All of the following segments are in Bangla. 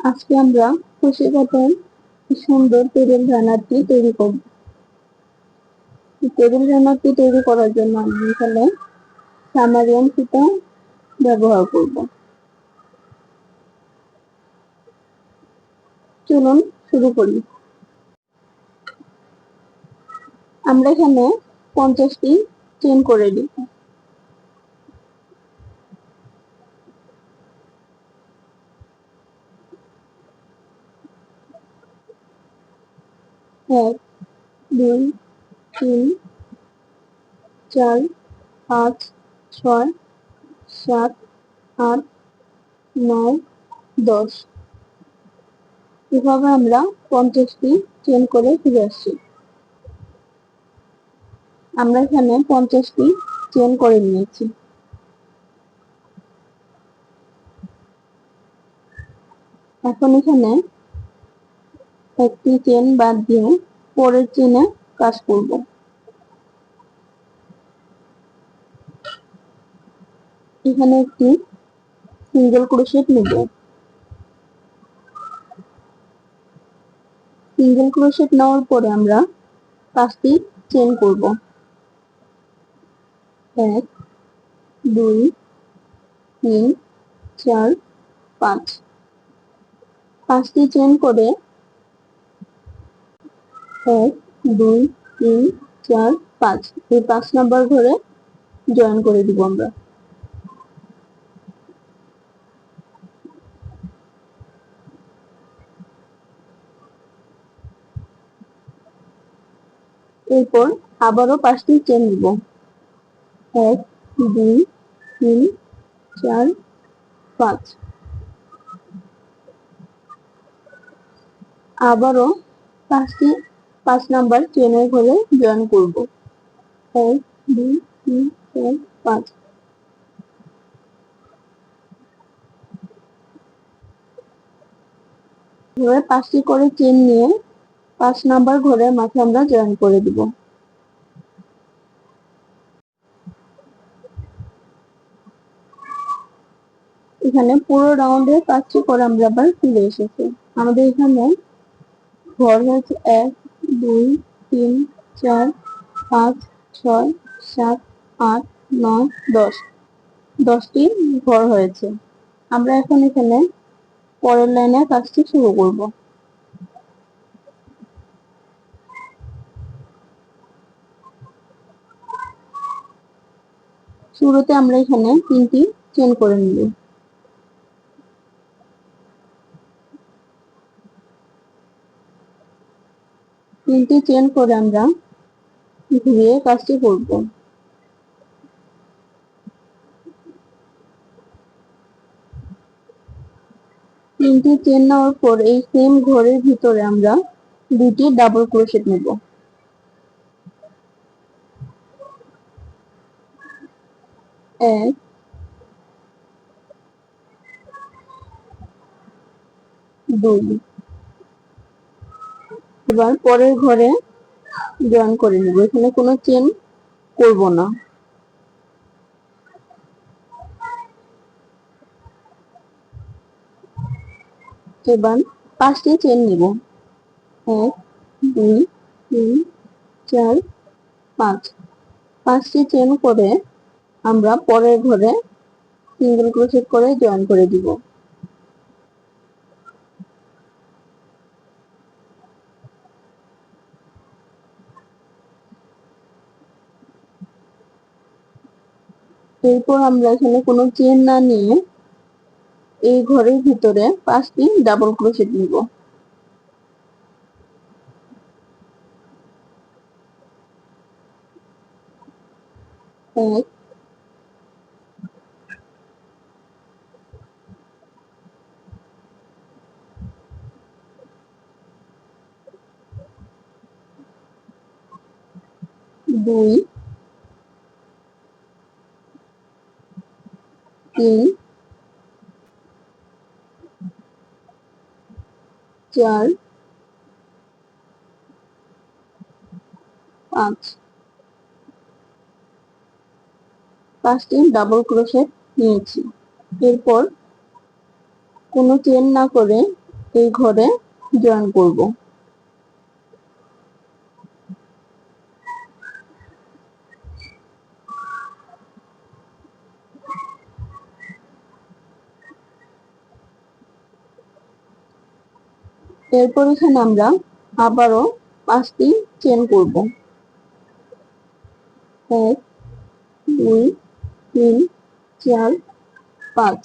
আজকে আমরা খুশি পাতার সুন্দর টেবিল রানারটি তৈরি করব। টেবিল রানারটি তৈরি করার জন্য আমি এখানে সামারিয়ান সুতা ব্যবহার করব। চলুন শুরু করি। আমরা এখানে 50টি চেন করে দিব। এক, দুই, তিন, 4, 5, 6, 7, 8, 9, 10। এভাবে আমরা 50টি চেন করে ফিরে আসছি। আমরা এখানে 50টি চেন করে নিয়েছি। এখন এখানে একটি চেন বাদ দিয়ে পরের চেনে কাজ করব। এখানে একটি সিঙ্গেল ক্রোশেট নেব। সিঙ্গেল ক্রোশেট নেওয়ার পরে আমরা 5টি চেন করব। 1, 2, 3, 4, 5। 5টি চেন করে 1, 2, 3, 4, 5 এই 5 নাম্বার ঘরে জয়েন করে দিব আমরা। এরপর আবারও 5টি চেন নিব। 1, 2, 3, 4, 5। আবারও 5 নাম্বার চেনের ঘরে জয়েন করব। 1, 2, 3, 4, 5। এভাবে 5টি করে চেন নিয়ে 5 নাম্বার ঘরের মাঝে আমরা জয়েন করে দিব। এখানে পুরো রাউন্ডে 5টি করে আমরা আবার ফিরে এসেছি। আমাদের এখানে ঘর হয়েছে 1, 2, 3, 4, 5, 6, 7, 8, 9, 10। 10টি ঘর হয়েছে। আমরা এখন এখানে পরের লাইনে কাজটি শুরু করব। শুরুতে আমরা এখানে 3টি চেন করে নিব। 3টি চেন করে আমরা ঘুরিয়ে কাজটি করব। 3টি চেন নেওয়ার পর এই সেম ঘরের ভিতরে আমরা 2টি ডাবল ক্রোশেট নেব। 1, 2। এবার পরের ঘরে জয়েন করে নেব। এখানে কোনো চেন করব না। এবার 5টি চেন নিব। 1, 2, 3, 4, 5। 5টি চেন করে আমরা পরের ঘরে সিঙ্গেল ক্রোশেট করে জয়েন করে দিব। এরপর আমরা এখানে কোনো চেন না নিয়ে এই ঘরের ভিতরে 5টি ডাবল ক্রোশেট নিব। 1, 2, 3, 4, 5। 5টি ডাবল ক্রোশেট নিয়েছি। এরপর কোনো চেন না করে এই ঘরে জয়েন করব। এরপর এখানে আমরা আবারও 5টি চেন করব। 1 2 3 4 5।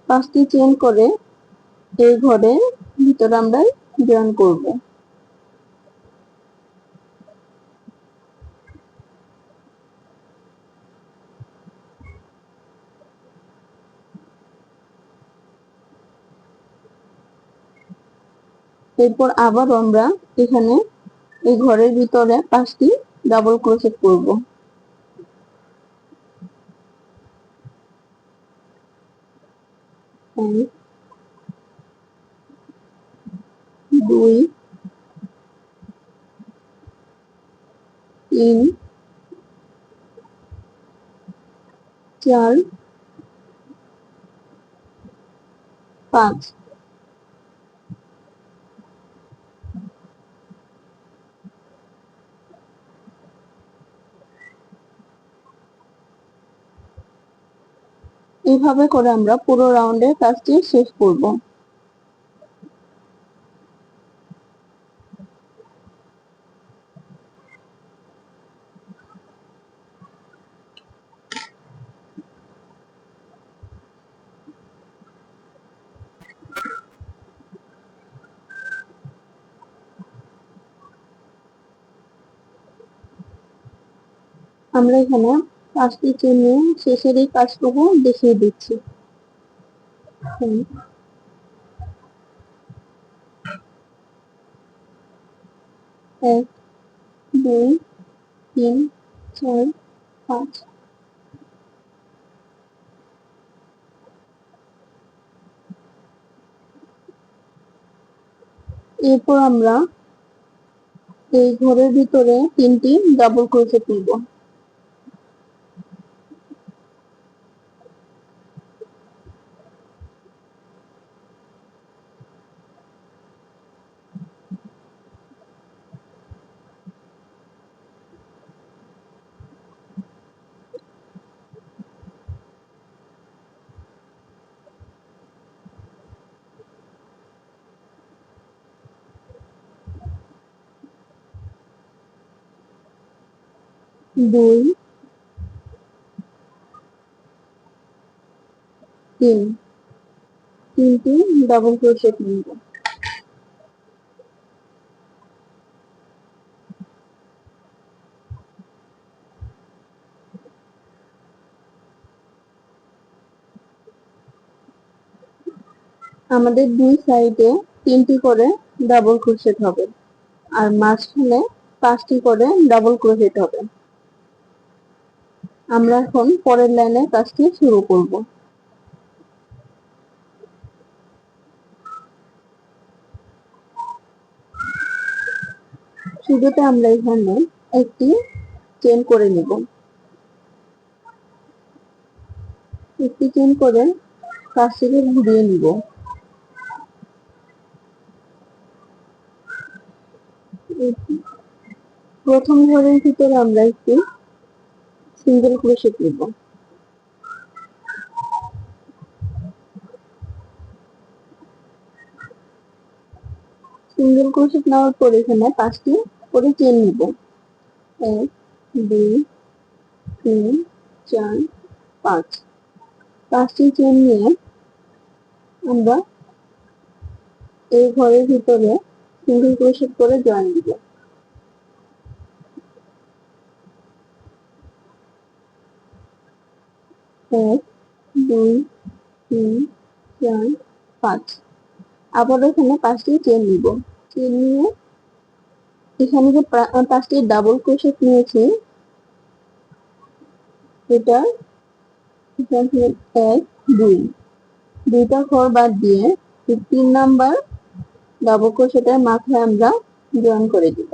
5টি চেন করে এই ঘরের ভিতরে আমরা জয়েন করব। এরপর আবার আমরা এখানে এই ঘরের ভিতরে 5টি ডাবল ক্রোশেট করব। 1 2 3 4 5। এইভাবে করে আমরা পুরো রাউন্ডের কাজটি শেষ করব। আমরা এখানে 5টি চেন নিয়ে শেষের এই কাজটুকু দেখিয়ে দিচ্ছি। 1 2 3 4 5। এরপর আমরা এই ঘরের ভিতরে 3টি ডাবল ক্রোশেট নিব। দুই, তিন, 3টি ডাবল ক্রোশেট নিব। আমাদের দুই সাইডে 3টি করে ডাবল ক্রোশেট হবে আর মাঝখানে 5টি করে ডাবল ক্রোশেট হবে। আমরা এখন পরের লাইনের কাজটি শুরু করব। শুরুতে আমরা এখানে একটি চেন করে নিব। একটি চেন করে কাজটিকে ঘুরিয়ে নিব। প্রথম ঘরের ভিতরে আমরা একটি সিঙ্গেল ক্রোশেট নিব। সিঙ্গেল ক্রোশেট নেওয়ার পর এখানে 5টি করে চেন নিব। 1 2 3 4 5। 5টি চেন নিয়ে আমরা এই ঘরের ভিতরে সিঙ্গেল ক্রোশেট করে জয়েন দিব। 1 2 3 4 5। আবার এখানে 5টি চেন নিব। চেন নিয়ে এখানে যে 5টি ডাবল ক্রোশেট নিয়েছি এটা এখানে 1 2 দুইটা ঘর বাদ দিয়ে 3 নাম্বার ডাবল ক্রোশেটের মাথায় আমরা জয়েন করে দিব।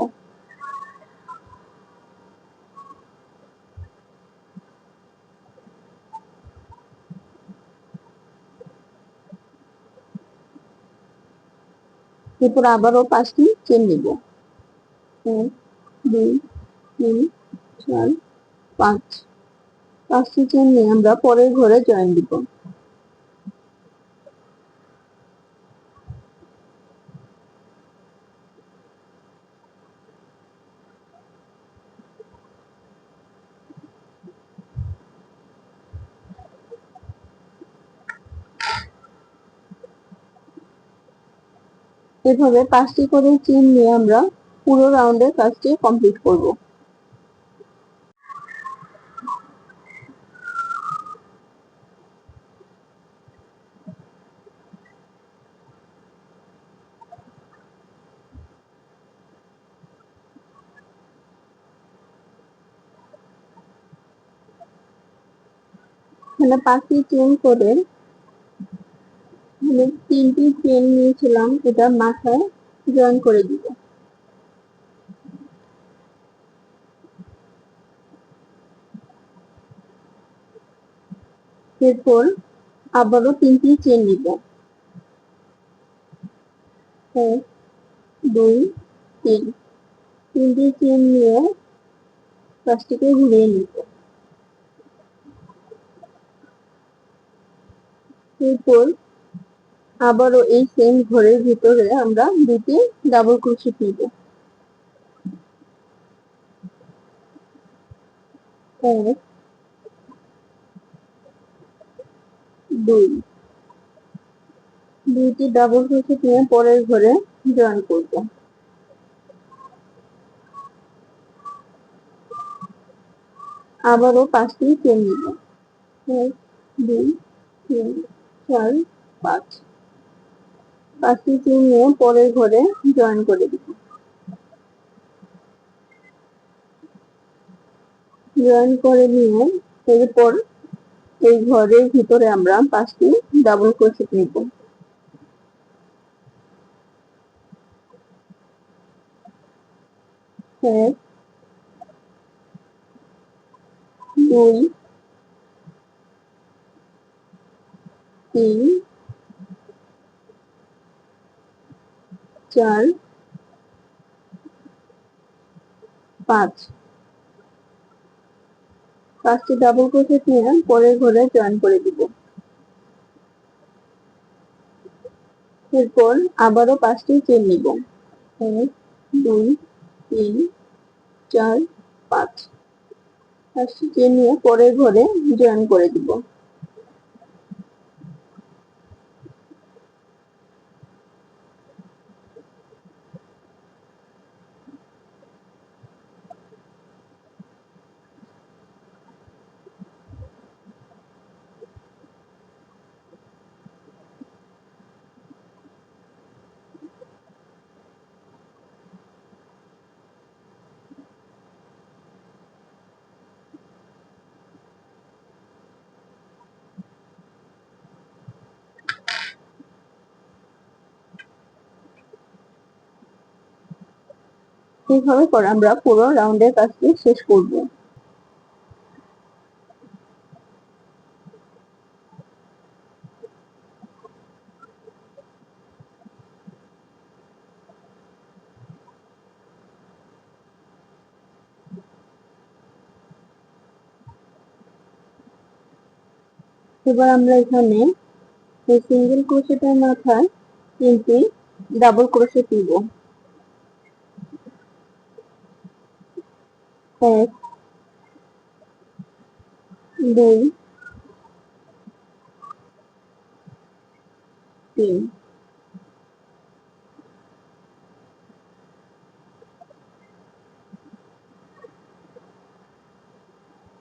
এরপর আবারও 5টি চেন নিব। 1 2 3 4 5। 5টি চেন নিয়ে আমরা পরের ঘরে জয়েন দিব। এভাবে 5টি করে চেন নিয়ে আমরা পুরো রাউন্ডের কাজটি কমপ্লিট করব। এখানে 5টি চেন করে 3টি চেন নিয়েছিলাম, এটা মাথায় জয়েন করে দিব। এরপর আবারও 3টি চেন নিব। 1 2 3। 3টি চেন নিয়ে কাজটিকে ঘুরিয়ে নিব। এরপর আবারও এই সেম ঘরের ভিতরে আমরা 2টি ডাবল ক্রোশেট নিব। 1 2। 2টি ডাবল ক্রোশেট নিয়ে পরের ঘরে জয়েন করব। আবারও 5টি চেন নিব। 1 2 3 4 5। 5টি চেন নিয়ে পরের ঘরে জয়েন করে দিব। জয়েন করে নিয়ে এরপর এই ঘরের ভিতরে আমরা 5টি ডাবল ক্রোশেট নিব। 1 2 3 4 5। 5টি ডাবল ক্রোশেট নিয়ে পরের ঘরে জয়েন করে দিব। এরপর আবারও 5টি চেন নিব। 1 2 3 4 5। 5টি চেন নিয়ে পরের ঘরে জয়েন করে দিব। এইভাবে করে আমরা পুরো রাউন্ডের কাজটি শেষ করব। এবার আমরা এখানে এই সিঙ্গেল ক্রোশেটের মাথায় 3টি ডাবল ক্রোশেট দিব। 1 2 3।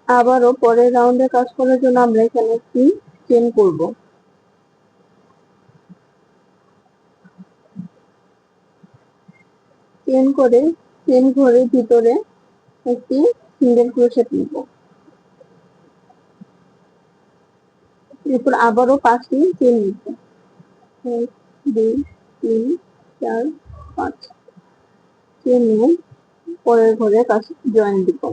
আবারও পরের রাউন্ডে কাজ করার জন্য আমরা এখানে একটি চেন করব। চেন করে চেন ঘরের ভিতরে একটি সিঙ্গেল ক্রোশেট নিব। এরপর আবারও 5টি চেন নিব। 1 2 3 4 5। চেন নিয়ে পরের ঘরে কাজ জয়েন দিব।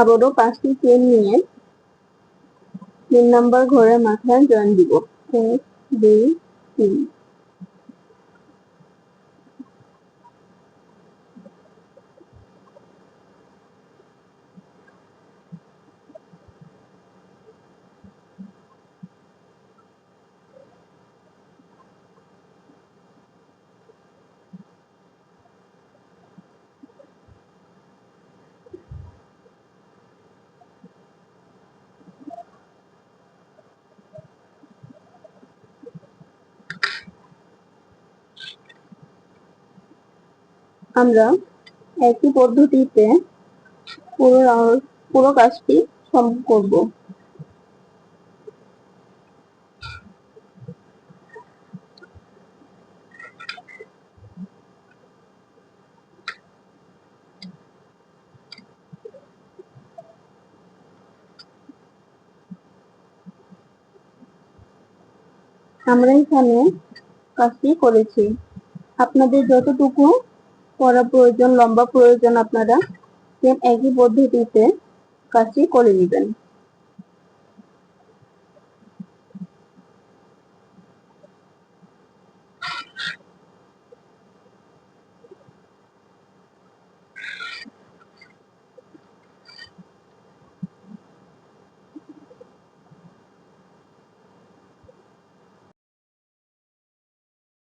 আবারও 5টি চেন নিয়ে 3 নাম্বার ঘরের মাথায় জয়েন দিব। 1 2 3। আমরা একই পদ্ধতিতে পুরো কাজটি করব। আমরা এখানে কাজটি করেছি। আপনাদের যতটুকু করা প্রয়োজন, লম্বা প্রয়োজন, আপনারা সেম একই পদ্ধতিতে কাজটি করে নেবেন।